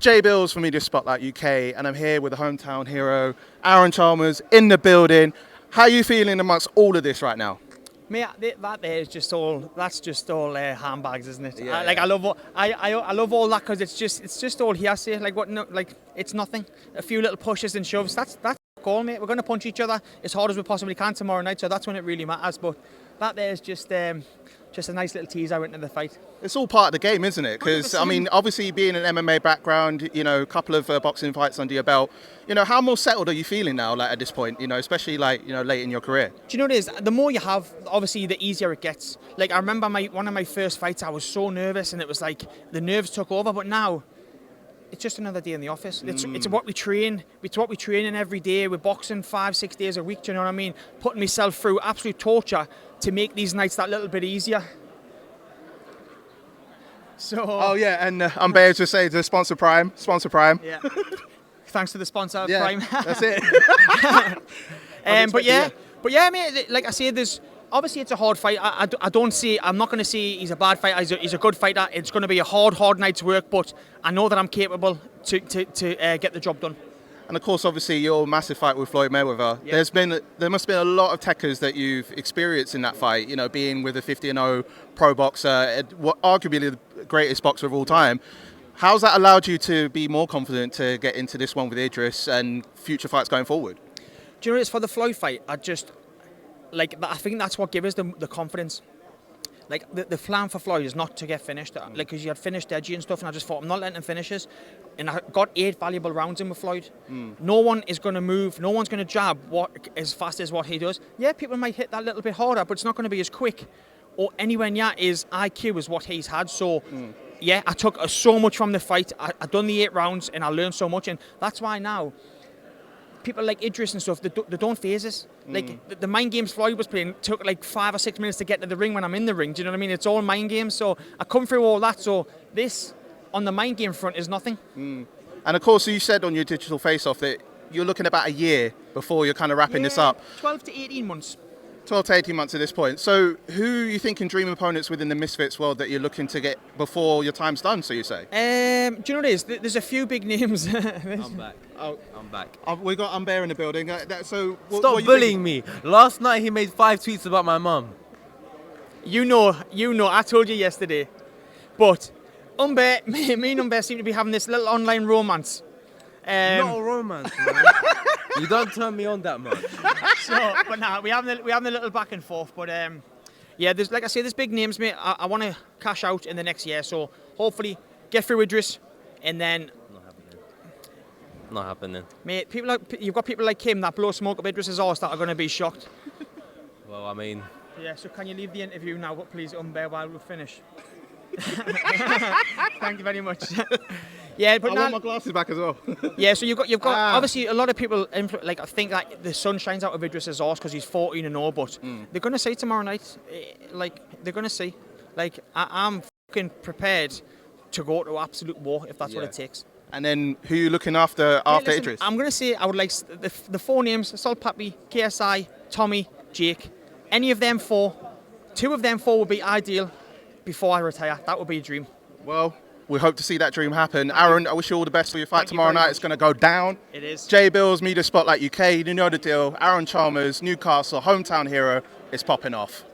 Jay Bills from Media Spotlight UK, and I'm here with the hometown hero, Aaron Chalmers, in the building. How are you feeling amongst all of this right now? Mate, that there is just all. That's just all handbags, isn't it? Yeah. I love all. I love all that because it's just all hearsay. Like what? No, like it's nothing. A few little pushes and shoves. That's all, mate. We're going to punch each other as hard as we possibly can tomorrow night. So that's when it really matters. But that there is just a nice little teaser into the fight. It's all part of the game, isn't it? Because, I mean, obviously being an MMA background, you know, a couple of boxing fights under your belt, you know, how more settled are you feeling now, like, at this point, you know, especially, like, you know, late in your career? Do you know what it is? The more you have, obviously, the easier it gets. Like, I remember one of my first fights, I was so nervous and it was like the nerves took over. But now, it's just another day in the office. It's what we train. It's what we train in every day. We're boxing 5-6 days a week, do you know what I mean? Putting myself through absolute torture to make these nights that little bit easier. So. Oh yeah, and Unbaer just say the sponsor Prime. Yeah. Thanks to the sponsor Yeah, Prime. that's it. But yeah, mate. Like I say, there's obviously it's a hard fight. I'm not going to say he's a bad fighter. He's a good fighter. It's going to be a hard night's work, but I know that I'm capable to get the job done. And of course, obviously, your massive fight with Floyd Mayweather. Yeah. There must have been a lot of techers that you've experienced in that fight. You know, being with a 50-0 pro boxer, arguably the greatest boxer of all time. How's that allowed you to be more confident to get into this one with Idris and future fights going forward? Do you know, it's for the Floyd fight. I think that's what gives us the confidence. Like, the plan for Floyd is not to get finished. Like, because you had finished edgy and stuff, and I just thought, I'm not letting him finish this. And I got 8 valuable rounds in with Floyd. No one is going to move. No one's going to jab as fast as what he does. Yeah, people might hit that little bit harder, but it's not going to be as quick or anywhere near as IQ as what he's had. So, yeah, I took so much from the fight. I done the 8 rounds, and I learned so much. And that's why now, people like Idris and stuff, they don't phase us. Like, the mind games Floyd was playing took like 5 or 6 minutes to get to the ring when I'm in the ring. Do you know what I mean? It's all mind games. So I come through all that. So this, on the mind game front, is nothing. And of course, you said on your digital face-off that you're looking about a year before you're kind of wrapping this up. 12 to 18 months. 12 to 18 months at this point. So who are you thinking dream opponents within the Misfits world that you're looking to get before your time's done, so you say? Do you know what it is? There's a few big names. I'm back. Oh, I'm back. we got Unbaer in the building. Stop bullying me. Last night he made 5 tweets about my mum. You know, I told you yesterday. But Unbaer, me and Unbaer seem to be having this little online romance. Not a romance, man. You don't turn me on that much. But nah, we having a little back and forth. But yeah, there's, like I say, there's big names, mate. I want to cash out in the next year, so hopefully get through Idris, and then. Not happening. Mate, you've got people like him that blow smoke up Idris's arse that are going to be shocked. Well, I mean. Yeah. So can you leave the interview now, please, Unbaer, while we finish? Thank you very much. Yeah, but I want my glasses back as well. Yeah, so you've got obviously a lot of people like I think that the sun shines out of Idris's arse because he's 14-0, but they're going to see tomorrow night, like they're going to see, like I'm fucking prepared to go to absolute war if that's what it takes. And then who are you looking after Idris? I'm going to say I would like the 4 names: Salt, Papi, KSI, Tommy, Jake. Any of them 4, 2 of them 4 would be ideal before I retire. That would be a dream. Well, we hope to see that dream happen. Aaron, I wish you all the best for your fight tomorrow night. It's going to go down. It is. Jay Bills, Media Spotlight UK. You know the deal. Aaron Chalmers, Newcastle, hometown hero, is popping off.